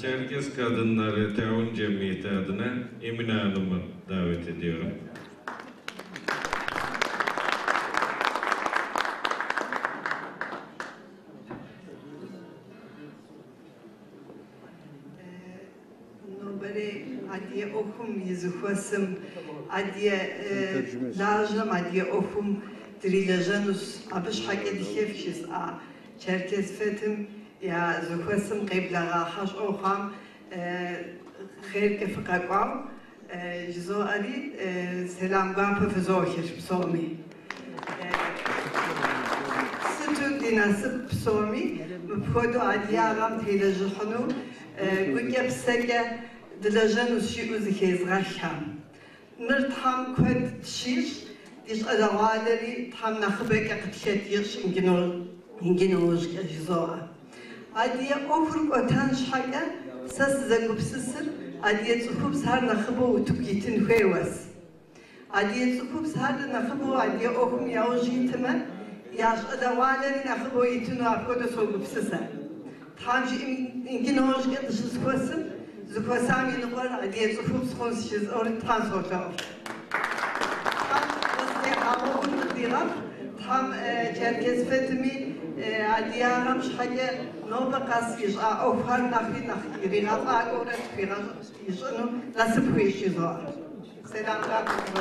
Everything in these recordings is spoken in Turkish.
Çerkes Kadınları Taun Cemiyeti adına Emine Hanım'ı davet ediyorum. Adiye okum yüzüfasım, adiye lajam, adiye okum drilajanus, abış hak edişefşiz a Çerkes fetim ya züfasım qiblağa haş oxam خير كفقاقام جزو علي سلام قام بفزوشر بصومي ستو ديناسب بصومي بفودو عديارام تيلجحنو قوكي بسكة دلجان وشيء زكيز غشام مرتحم كود تشيش ديش أدوالري تحم نخبك قتشتيش إنجنوش جزوها عديا أفرق أتانش حاجة ساس زكوب سسر عديا تخوب سهر نخبو وتبجيتن خيواس عديا تخوب سهر نخبو عديا أخم ياوجي تمن ياش أدوالري نخبو يتنو عبكودو سوقب سسر تحامش إنجنوش قدش سكوسم زكوسامي نقول عديا تخوب سخونس شز أوري تحان صوتاور تحام وصلي عمو نقديرام تحام جركز فتمي عديارم شحاجة نوبة قاسيش أوفر نخي ريغاط أقولت في غاط يجنو نسب ويشي زوار سلام عليكم.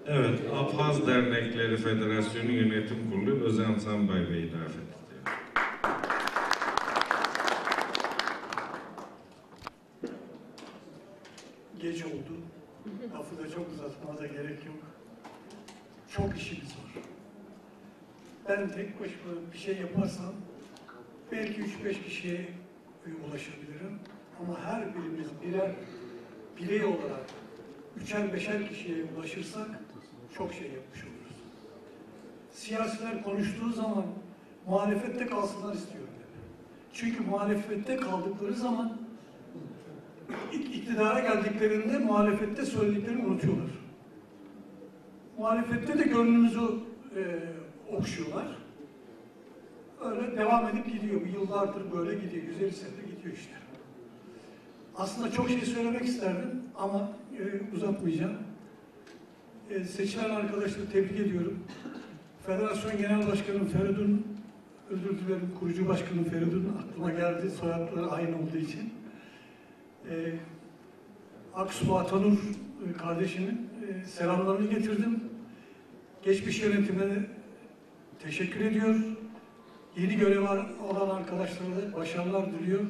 Evet, Abhaz Dernekleri Federasyonu Yönetim Kurulu Özen Sanbay Bey'i davet ediyorum. Geç oldu. Lafı da çok uzatmama da gerek yok. Çok işimiz var. Ben tek başıma bir şey yaparsam belki 3-5 kişiye ulaşabilirim. Ama her birimiz birer birey olarak 3'er 5'er kişiye ulaşırsak çok şey yapmış oluruz. Siyasiler konuştuğu zaman muhalefette kalsınlar istiyorum. Çünkü muhalefette kaldıkları zaman iktidara geldiklerinde muhalefette söylediklerini unutuyorlar. Muhalefette de gönlümüzü okşuyorlar. Öyle devam edip gidiyor. Yıllardır böyle gidiyor. 150 senedir gidiyor işte. Aslında çok şey söylemek isterdim ama uzatmayacağım. Seçilen arkadaşları tebrik ediyorum. Federasyon Genel Başkanı Feridun, özür dilerim, kurucu başkanım Feridun aklıma geldi. Soyadları aynı olduğu için. Aksu Atanur kardeşimin selamlarını getirdim. Geçmiş yönetimine teşekkür ediyor. Yeni görev olan arkadaşlara da başarılar diliyor.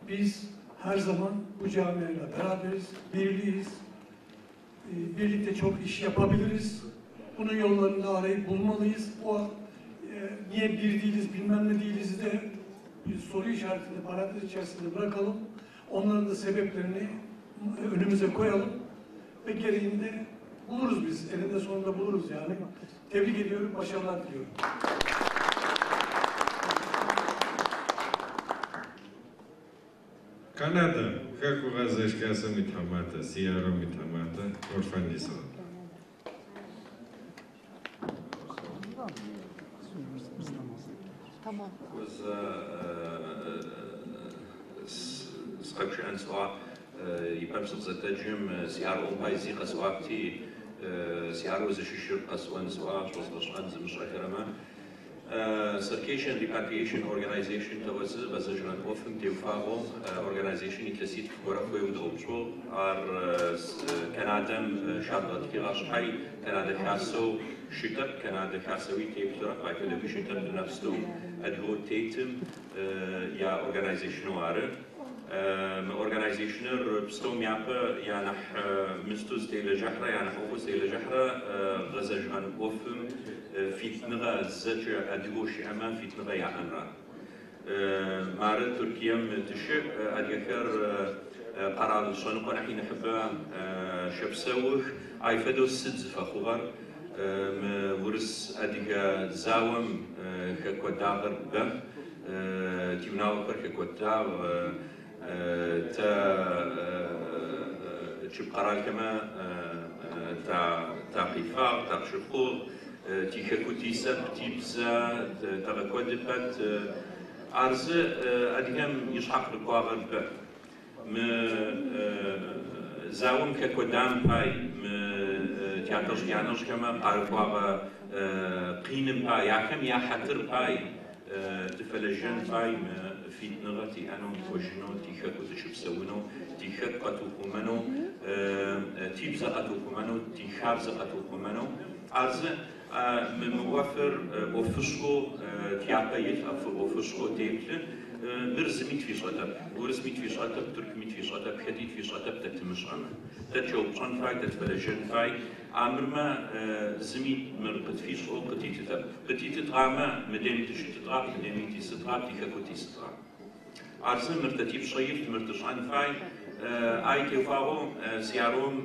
Biz her zaman bu camiayla beraberiz, birliyiz. Birlikte çok iş yapabiliriz. Bunun yollarını arayıp bulmalıyız. Niye bir değiliz, bilmem ne değiliz de bir soru işaretini parantez içerisinde bırakalım. Onların da sebeplerini önümüze koyalım ve gereğinde buluruz biz. Elinde sonunda buluruz yani. Tebrik ediyorum, başarılar diliyorum. Kanada, как у вас зашкаса митамата, сияро митамата, орфандисон. Tamam. سخبش عن سواء يبرسل زتجم سيار أمبايزي قسواتي سيار وزششر قسوان سواء شوصلش عن زمش أكرما Circation Repatriation Organization توزع بزجران وفم تيوفاغو Organization يتلسيت ورقوي ودوبشو ار كندا شابط كيغاش حي كندا كاسو شتر كندا كاسوي تيبتر بايكل بشتر نفسه ادهو تيتم يا Organization واره Organizationer بستوم يابا يعني مستوز تيل جحرة يعني حوفوز تيل جحرة غزجران وفم فيتنغا زجر أدغوش أما فيتنغا يعنرا مارد تركيا متشق أديكر قرار الصنقة نحن نحبه شبسوخ عيفدو السدز فخوغر ورس أديك زاوم كقداغر به تيمناوكر كقداغ تا شب قرار كما تا قفاق تا شخوغ تيكاكوتي سب تيبزا تغكود بات عرض أديهم يشحق رقاغر بات م زاوم كقدام باي م تياترش يانوش كما قارقاغ قينم باي ياكم يا حتر باي تفلجن باي في نغتي أنا وجنو تيكاكوت شو بسوينو تيكاك قطوكو منو تيبزا قطوكو منو تيخابزا قطوكو منو عرض موفر وفشكو تيابيت وفشكو تيبل برزميت في شطب ورزميت في شطب تركميت في شطب خديت في شطب تتمش أنا تتشوف شان فاي تتفلجن فاي عمر ما زميت مرقت في شو قتي تتغامى مدين تشي تتغاب مدين تستغاب تيكاكو تستغاب عرض مرتتيب شيفت مرتشان فاي اي تفاهم سياروم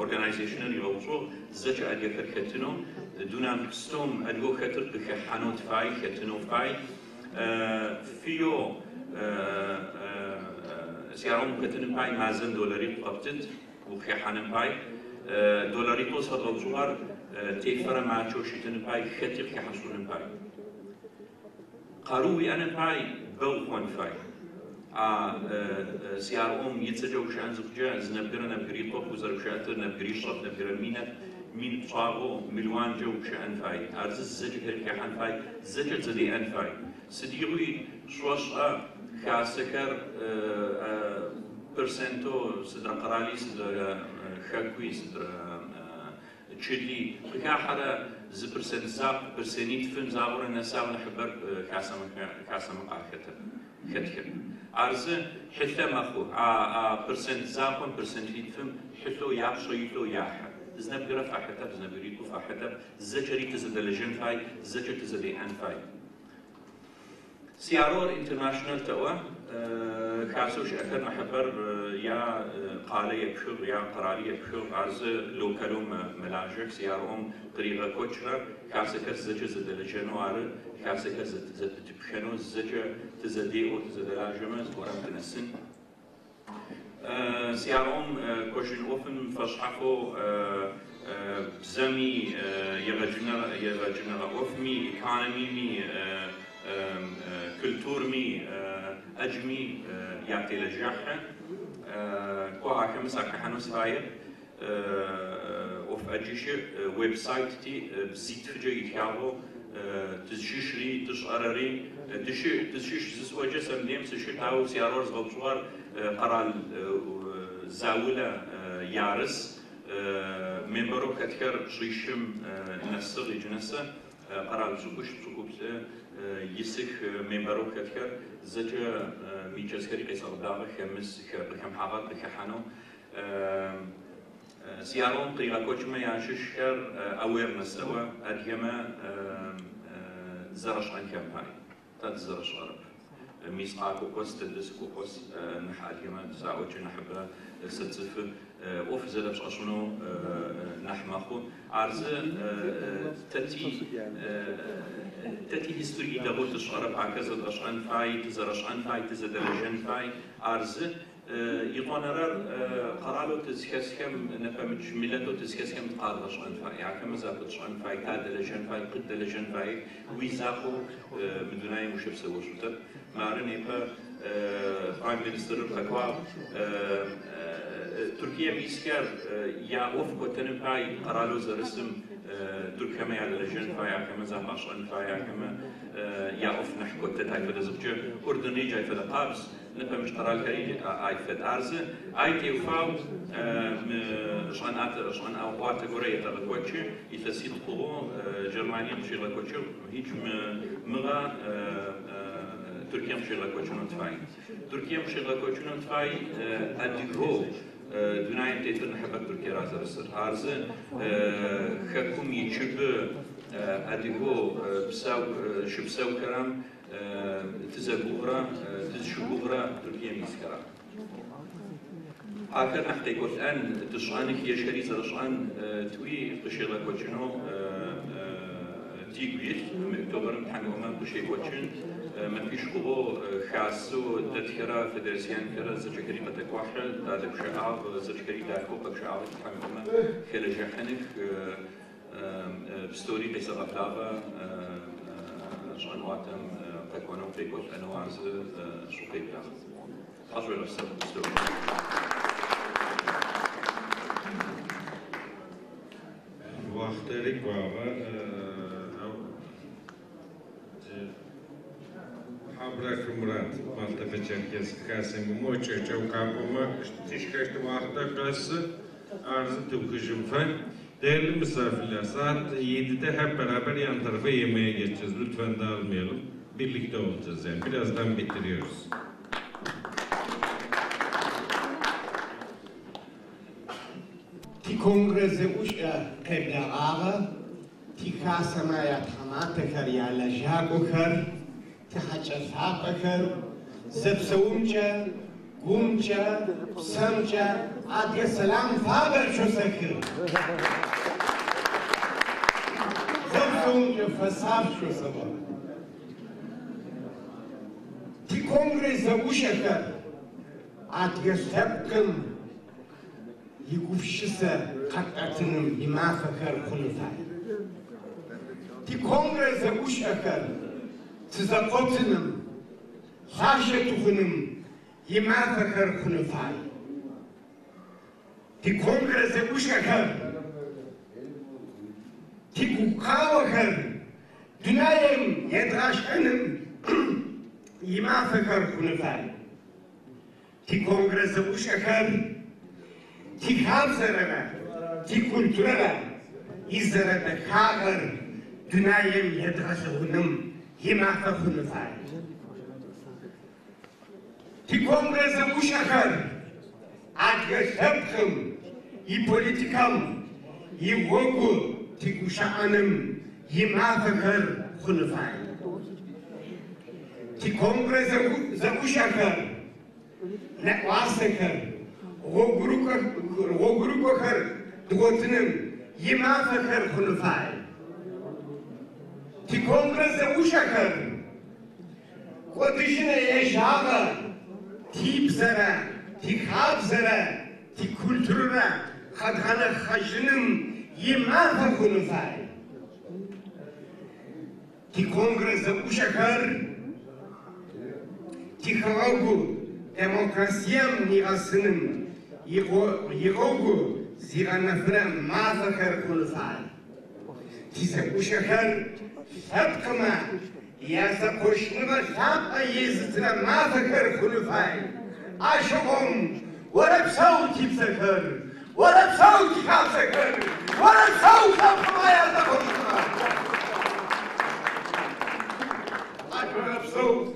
organizational يوصو زج أدي كتنو دونام كستوم أدو كتر بكحانوت فاي كتنو فاي فيو سيارون كتن باي مازن دولاري قبضت وكحان باي دولاري توصل لوصوار تيفر ما تشوشتن باي كتر كحصون باي قاروي أنا باي بوخون فاي سيارهم يتسجوا شان زوجة زنبرة نبري طوب وزرشاتر نبري شرط نبري مين صاغو ملوان جو شان فاي أرز الزج كان فاي زج زدي أن فاي سديوي شوش كاسكر برسنتو صدر قرالي صدر خاكوي صدر تشدي بكاحرة ز برسنت زاب برسنيت فيلم زابور النساء ونحبر كاسم قاخته كتكر عرض حتى مخو برسنت زابون برسنت فيلم حتى يعشو يتو ياح زنب رفع حتى زنب ريتو فحتى زجري تزد لجن فاي زجر تزد ان فاي سيارور انترناشنال توا كاسوش أكثر محبر يا قالي بشغل يا قرالي بشغل عرض لوكالوم ملاجك سيارهم طريقة كوتشرا كاسكر زجر زد لجنوار كاسكر زد تبشنو زجر تزديو تزدلاجمز ورم تنسن سيارهم كوشن اوفن فشحفو زمي يغجنا اوفمي ايكونومي كلتورمي أجمي يعطي لجاحة كوها كمسا كحنوس فاير وف أجيش ويب سايت تي بزيت فجأة يتيابو تزجيش لي تشقرري تزجيش زسوجة سمديم سشي تاو سيارور زغبشوار قرال زاولة يارس ممبرو كتكر شريشم نسر يجنسة قرال سوكوش سوكوش يسك ممبرو كتكر زجا ميجاسكري قيصر داغ خمس بكم حاغات بكحانو سيارون قيغا كوچما ياششكر اويرنس سوا اديما زرش عن كامباني تاد زرش غرب ميسقا كوكوس تدس كوكوس نح اديما زاوج نحبه ستزف اوف زلبش اشنو نحمخو عرض تتي هيستوري دابوت الشعر بعكس الرشان فاي تزرشان فاي تزدرجان فاي عرض يطونرر قرالو تزكسكم نفهمش ملتو تزكسكم تقال رشان فاي يعني كما زاد رشان فاي تادلجان فاي قدلجان فاي ويزاخو مدناي مش بسوي شو تب مارني با برايم مينستر بكوا تركيا ميسكر يا وفقو تنفاي قرالو زرسم تركيا ما على لجن فاي كما زهاش ان فاي كما يا اوف نحكو تتاي فدا زبجه اردني جاي فدا قابس نفهم مش قرال كري اي فد ارز اي تي فاو شان اوقات كوريا تاكوتشي يتسيد قو جرمانيا مشي لاكوتشي هيج مغا تركيا مشي لاكوتشي نتفاي تركيا مشي لاكوتشي نتفاي اديغو دنايم تيتر نحبك تركيا راز رسر هارز خكم يجب اديغو بساو شبساو كرام تزبورا تزشبورا تركيا ميسكرا آخر نحتاج الآن تشعانك هي شريزة رشعان توي قشيلة كوتشنو تيجوير أكتوبر محمد بشيء وجهن ما فيش قبو خاصو تذكرة فدرسيان كرا زرجكري بتكواحد هذا بشعاب زرجكري داكو بشعاب محمد خلال جحنك بستوري بس غفلابة شانواتم تكونوا في كل أنواع شو كيبلا حجر الأفسر بستوري Vaxtları var. Habrak Murat, Maltepe Çerkez Kasım, Moço Çavkapıma, Tişkaştı Vahta Kası, Arzı Tıvkıcım Fen. Değerli misafirler, saat 7'de hep beraber yan tarafa yemeğe geçeceğiz. Lütfen dağılmayalım. Birlikte olacağız yani. Birazdan bitiriyoruz. Die Kongresse usha keblaara, die kasamaya tamatakar ya lajakokar, die hachasapakar, zepsaumcha, gumcha, samcha, adya salam faber shosakir. Zepsaumcha fasab shosaba. Die Kongresse usha kar, adya sepkim, Yekufşisa kat'atının himafakar kulufay. Ti kongrese uşakar, tızakotunum, haşetuhunum himafakar kulufay. Ti kongrese uşakar, ti kukavakar, dünayem yedraşkanım himafakar kulufay. Ti kongrese uşakar, Ti havzarana, ti kulturana, izarana kağır, dünayem yedraşığınım, himafa hunufay. Ti kongrese uşakar, adya şapkım, i politikam, i vogu, ti kuşağınım, himafa kır hunufay. Ti kongrese uşakar, ne vasakar, Rogurukokar, Dwotinem, Yimafakar Hunufai. Ti Kongresse Ushakar, Kotishine Yeshava, Tipsara, Ti Habsara, Ti Kultura, Khadhana Khashinim, Yimafakar Hunufai. Ti Kongresse Ushakar, Ti Hawagu, Demokrasiyam Nirasıным, Yıgogu ziranafram mafakar kulfay. Tize uşakar sapkama yasa koşnuva sapka yezitine mafakar kulfay. Aşıgım varap sav tipsakar, varap sav tipsakar, varap sav sapkama yasa koşnuva. Aşıgım sav,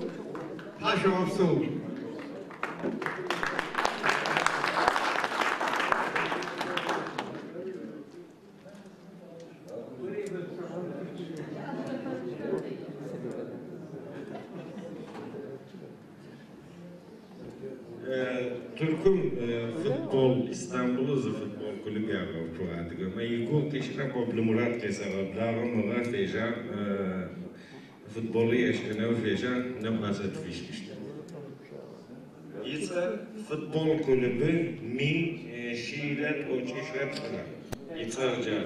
aşıgım sav. Türk'üm futbol İstanbul Hızı Futbol Kulübü yapıyor Tuğatı'gı. Ama yıkıl kişine koplu Murat Kesar'a, Dağım Murat Fejan, futbolu yaşına Fejan ne basat fişmişti. İsa Futbol Kulübü min şiiret o çeşret sana. İsa Hıcar.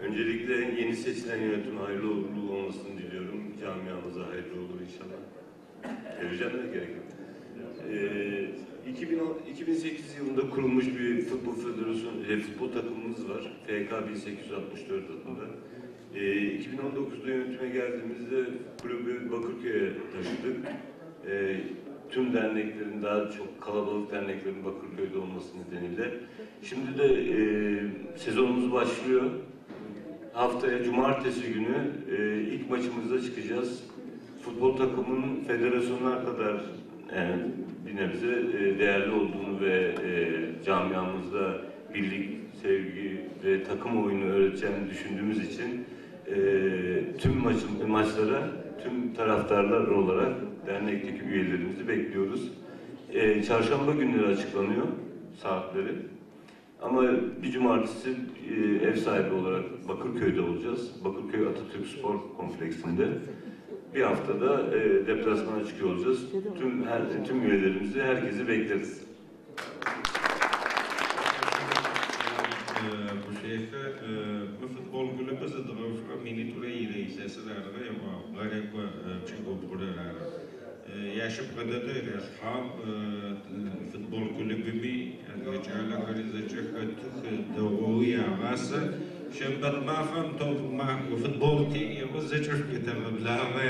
Öncelikle yeni seçilen yönetim hayırlı uğurlu olmasını diliyorum. Camiamıza hayırlı olur inşallah. Televizyon da gerek yok. 2008 yılında kurulmuş bir futbol federasyonu, futbol takımımız var. FK 1864 adında. 2019'da yönetime geldiğimizde kulübü Bakırköy'e taşıdık. Tüm derneklerin, daha çok kalabalık derneklerin Bakırköy'de olması nedeniyle. Şimdi de sezonumuz başlıyor. Haftaya cumartesi günü ilk maçımıza çıkacağız. Futbol takımının federasyonlar kadar bir nebze değerli olduğunu ve camiamızda birlik, sevgi ve takım oyunu öğreteceğini düşündüğümüz için tüm maçlara tüm taraftarlar olarak dernekteki üyelerimizi bekliyoruz. Çarşamba günleri açıklanıyor. saatleri. Ama bir cumartesi ev sahibi olarak Bakırköy'de olacağız. Bakırköy Atatürk Spor Kompleksinde. Bir haftada deplasmana çıkıyor olacağız. Tüm üyelerimizi, herkesi bekleriz. Bu şeyhe futbol kulübü zıdırıf minitüre ile seslerine yapar. Garip çıkıp buralar. Yaşıp kadar da rehab futbol kulübü mi geçerli karizecek doğu yağası. Şimdi ma fam top ma futbol ki yapacak bir tane bla ve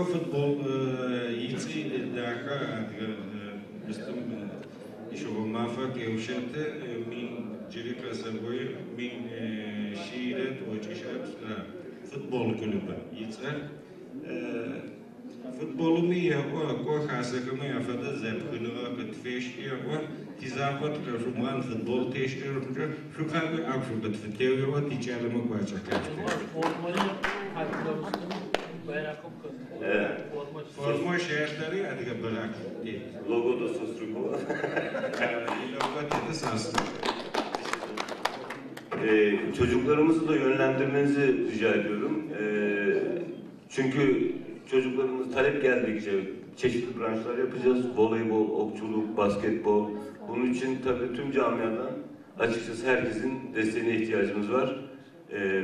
futbol yitsi daka müslüm شغل موفق يوشت من جريكا سبوي من شيرت وجشت فوتبول كلوبا يتسال فوتبول مية كو خاصة كما يفضل زب كلوبا كتفيش يوا تزابط كشومان فوتبول تيش شو كابي أكشو كتفتيو يوا تيجي ما كواچا Forma şehirleri adı bırak. Logo da Sosruko. Logo da Sosruko. Çocuklarımızı da yönlendirmenizi rica ediyorum. Çünkü çocuklarımız talep geldikçe çeşitli branşlar yapacağız. Voleybol, okçuluk, basketbol. Bunun için tabii tüm camiadan açıkçası herkesin desteğine ihtiyacımız var.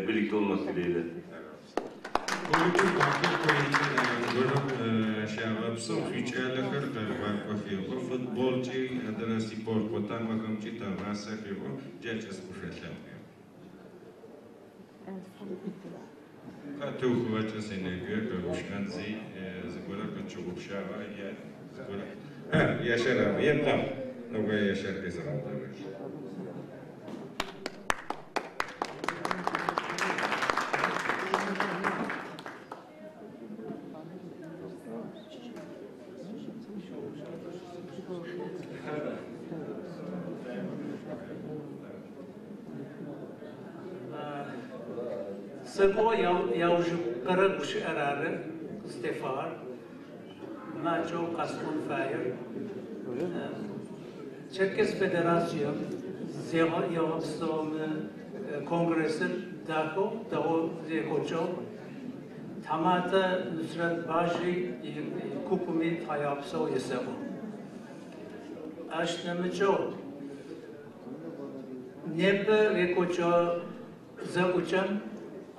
Birlikte olmak dileğiyle. Kulübün bakır şahapsın fiçalı kırdır bakıyor. Futbolcu adına spor kotan makamcı tavasa kıyor. Celçes kuşatlar. Katı kuvvetli sene göre kavuşkanzi zıkura kaçup şava ya zıkura. Yaşar abi yapam. Noga yaşar kızarım. Sego yavru kara kuş ararı Stefan Macho Kasmon Fire Çerkes Federasyon Yavrustoğum Kongresi Daho Zekoço Tamata Nusrat Baji Kupumi Tayapso Yesebo Aşnamıço Nebe Rekoço Zakuçan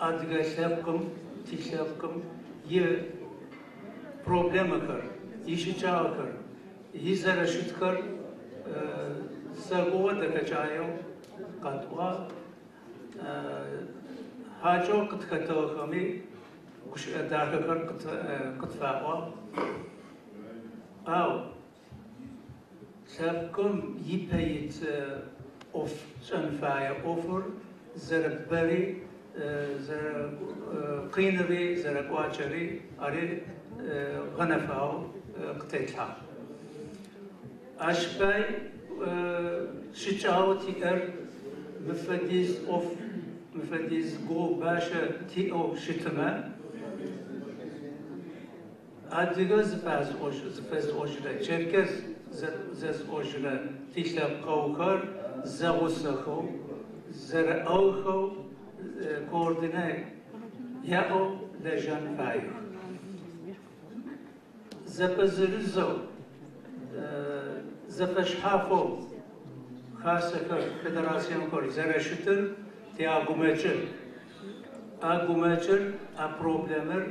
Adgasapkım, tişapkım, ye problem akar, işi çağakar, hizara şutkar, sagova da kaçayo, katwa, haco katkatawa kami, kuş dağakar katfawa, av, sapkım yipayit of sanfaya offer, zarabari زر قينري زر قواچري أري غنفاو قتيتها أشباي شجاو تير مفديز جو باشا تيو شتما أديغز زفاز أوجرا چركز زز أوجرا تيشلاب قوكر زغوسخو زر أوخو koordine ya o lejan fayo. Zapazırızo zapaşhafo khasaka federasyon kori zaraşıtır te agumechir a problemer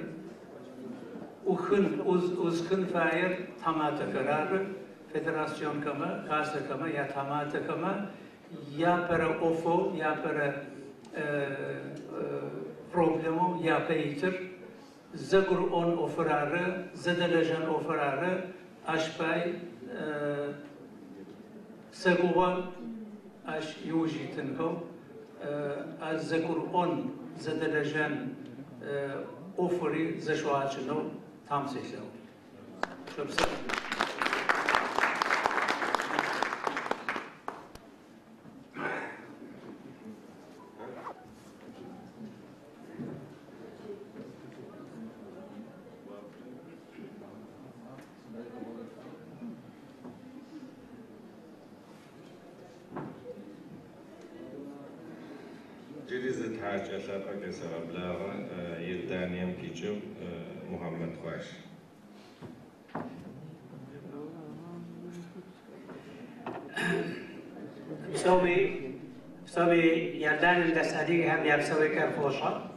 uzkın fayer tamata kararı federasyon kama khasaka ya tamata kama ya para ofo ya para problemu yapayıtır. Zagur on oferarı, zadelejan oferarı, aşpay saguva aş yujitin ko, az zagur on zadelejan oferi zaşuaçını tam seçiyor. Çok sağ olun. بريزة حاجة شاقة كسر بلاغة يردانيم كيشو محمد خواش. بسوي يردان الدسادي هم يبسوي كرفوشة